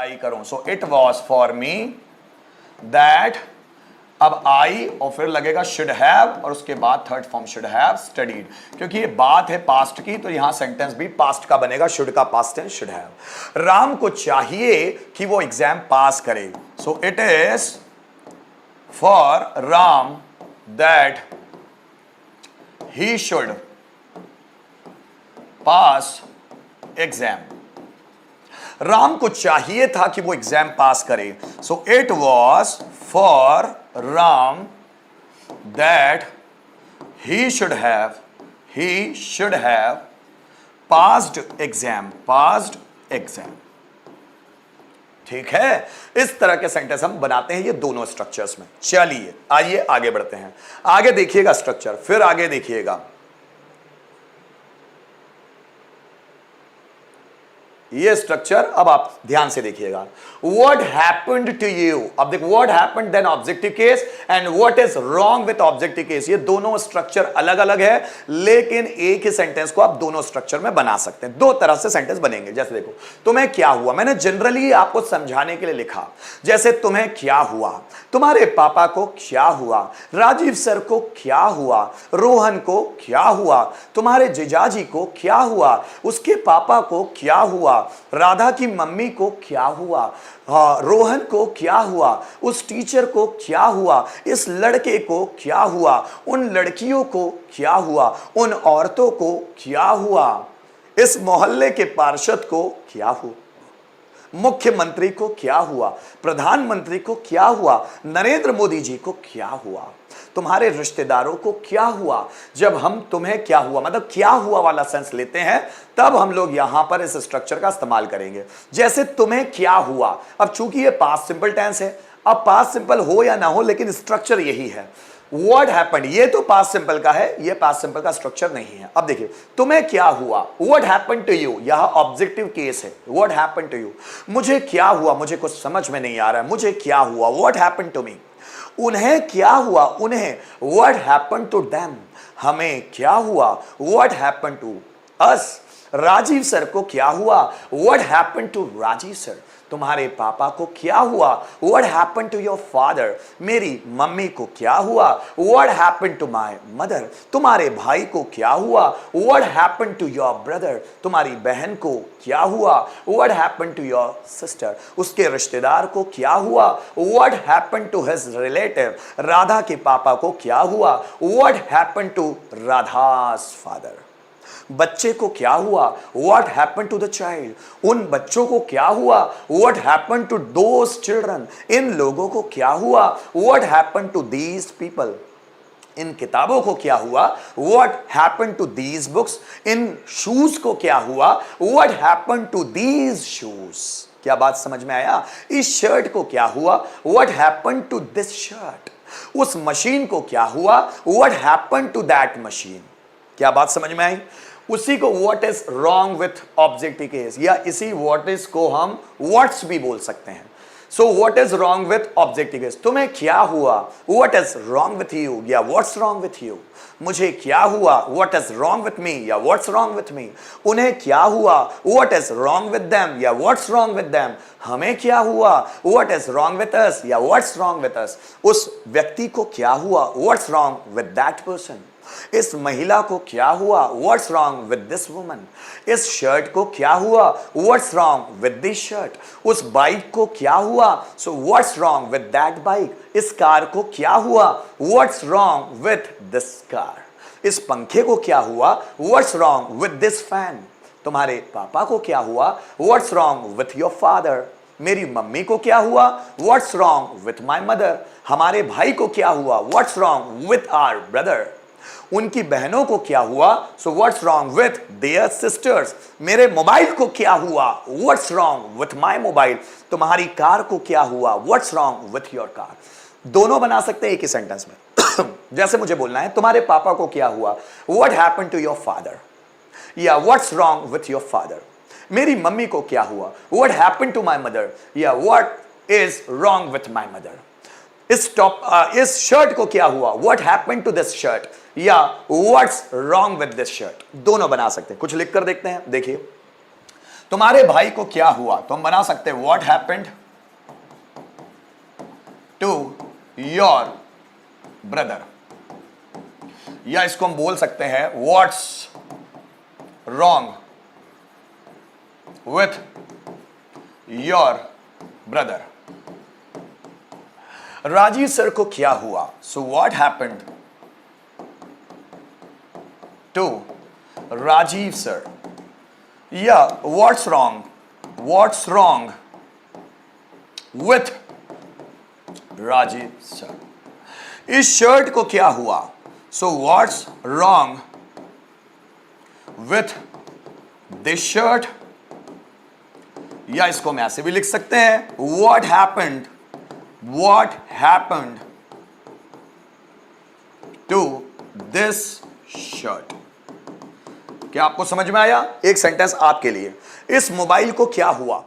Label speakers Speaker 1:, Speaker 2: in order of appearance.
Speaker 1: आई करूं, सो it was for me that, अब आई और फिर लगेगा शुड हैव और उसके बाद third form should have studied, क्योंकि ये बात है पास्ट की तो यहां सेंटेंस भी पास्ट का बनेगा, शुड का past tense should have. Ram को चाहिए कि वो एग्जाम पास करे, so it is for Ram that he should pass exam. Ram को चाहिए था कि वो एग्जाम पास करे, so it was for Ram that he should have passed exam, ठीक है। इस तरह के सेंटेंस हम बनाते हैं ये दोनों स्ट्रक्चर्स में। चलिए आइए आगे बढ़ते हैं, आगे देखिएगा स्ट्रक्चर, फिर आगे देखिएगा ये स्ट्रक्चर। अब आप ध्यान से देखिएगा, what happened to you, अब देखो what happened then objective case and what is wrong with objective case, ये दोनों स्ट्रक्चर अलग अलग है, लेकिन एक ही सेंटेंस को आप दोनों स्ट्रक्चर में बना सकते हैं। दो तरह से सेंटेंस बनेंगे। जैसे देखो, तुम्हें क्या हुआ, मैंने जनरली आपको समझाने के लिए लिखा, जैसे तुम्हें क्या हुआ, तुम्हारे पापा को क्या हुआ, राजीव सर को क्या हुआ, रोहन को क्या हुआ, तुम्हारे जीजाजी को क्या हुआ, उसके पापा को क्या हुआ, राधा की मम्मी को क्या हुआ, रोहन को क्या हुआ, उस टीचर को क्या हुआ, इस लड़के को क्या हुआ, उन लड़कियों को क्या हुआ, उन औरतों को क्या हुआ, इस मोहल्ले के पार्षद को क्या हुआ, मुख्यमंत्री को क्या हुआ, प्रधानमंत्री को क्या हुआ, नरेंद्र मोदी जी को क्या हुआ, तुम्हारे रिश्तेदारों को क्या हुआ। जब हम तुम्हें क्या हुआ मतलब क्या हुआ वाला सेंस लेते हैं, तब हम लोग यहां पर इस स्ट्रक्चर का इस्तेमाल करेंगे। जैसे तुम्हें क्या हुआ, अब चूंकि ये पास्ट सिंपल टेंस है, अब पास्ट सिंपल हो या ना हो लेकिन स्ट्रक्चर यही है। व्हाट हैपेंड, ये तो पास्ट सिंपल का है, ये पास्ट सिंपल का स्ट्रक्चर नहीं है। अब देखिए, तुम्हें क्या हुआ, व्हाट हैपेंड टू यू, यह ऑब्जेक्टिव केस है, व्हाट हैपेंड टू यू। मुझे क्या हुआ, मुझे कुछ समझ में नहीं आ रहा है, मुझे क्या हुआ, व्हाट हैपेंड टू मी। उन्हें क्या हुआ, उन्हें, व्हाट हैपेंड टू देम, हमें क्या हुआ, what happened to us. Rajeev sir को क्या हुआ, what happened to Rajiv sir. तुम्हारे पापा को क्या हुआ, what happened to your father. मेरी मम्मी को क्या हुआ, what happened to my mother. तुम्हारे भाई को क्या हुआ, what happened to your brother. तुम्हारी बहन को क्या हुआ, what happened to your sister. उसके रिश्तेदार को क्या हुआ, what happened to his relative. Radha के पापा को क्या हुआ, what happened to Radha's father. बच्चे को क्या हुआ, what happened to the child. उन बच्चों को क्या हुआ, what happened to those children. इन लोगों को क्या हुआ, what happened to these people. इन किताबों को क्या हुआ, what happened to these books. इन शूज को क्या हुआ, what happened to these shoes. क्या बात समझ में आया। इस शर्ट को क्या हुआ, what happened to this shirt. उस मशीन को क्या हुआ, what happened to that machine. क्या बात समझ में आई। उसी को what is wrong with objective case, या इसी व्हाट इज को हम व्हाट्स भी बोल सकते हैं। So what is wrong with objective case, तुम्हें क्या हुआ, what is wrong with you, या व्हाट्स रॉन्ग विथ यू। मुझे क्या हुआ, what is wrong with me, या व्हाट्स रॉन्ग विथ मी। उन्हें क्या हुआ, what is wrong with them, या व्हाट्स रॉन्ग विथ देम। हमें क्या हुआ, what is wrong with us, या व्हाट्स रॉन्ग विथ अस। उस व्यक्ति को क्या हुआ, what's wrong with that person. इस महिला को क्या हुआ, what's wrong with this woman. इस शर्ट को क्या हुआ, what's wrong with this shirt. उस बाइक को क्या हुआ, so what's wrong with that bike. इस कार को क्या हुआ, what's wrong with this car. इस पंखे को क्या हुआ, what's wrong with this fan. तुम्हारे पापा को क्या हुआ, what's wrong with your father. मेरी मम्मी को क्या हुआ, what's wrong with my mother. हमारे भाई को क्या हुआ, what's wrong with our brother. उनकी बहनों को क्या हुआ, so what's wrong with their sisters. मेरे मोबाइल को क्या हुआ, what's wrong with my mobile. तुम्हारी कार को क्या हुआ, what's wrong with your car. दोनों बना सकते हैं एक ही सेंटेंस में। जैसे मुझे बोलना है, तुम्हारे पापा को क्या हुआ, what happened to your father, या what's wrong with your father. मेरी मम्मी को क्या हुआ, what happened to my mother, या what is wrong with my mother. इस शर्ट को क्या हुआ, what happened to this shirt, या what's wrong with this shirt. दोनों बना सकते हैं। कुछ लिख कर देखते हैं, देखिए। तुम्हारे भाई को क्या हुआ, तो हम बना सकते हैं what happened to your brother, या इसको हम बोल सकते हैं what's wrong with your brother. Rajiv sir को क्या हुआ, so what happened to Rajiv sir, या what's wrong with Rajiv sir. इस शर्ट को क्या हुआ, so what's wrong with this shirt, या इसको हम ऐसे भी लिख सकते हैं what happened to this shirt. क्या आपको समझ में आया? एक सेंटेंस आपके लिए, इस मोबाइल को क्या हुआ।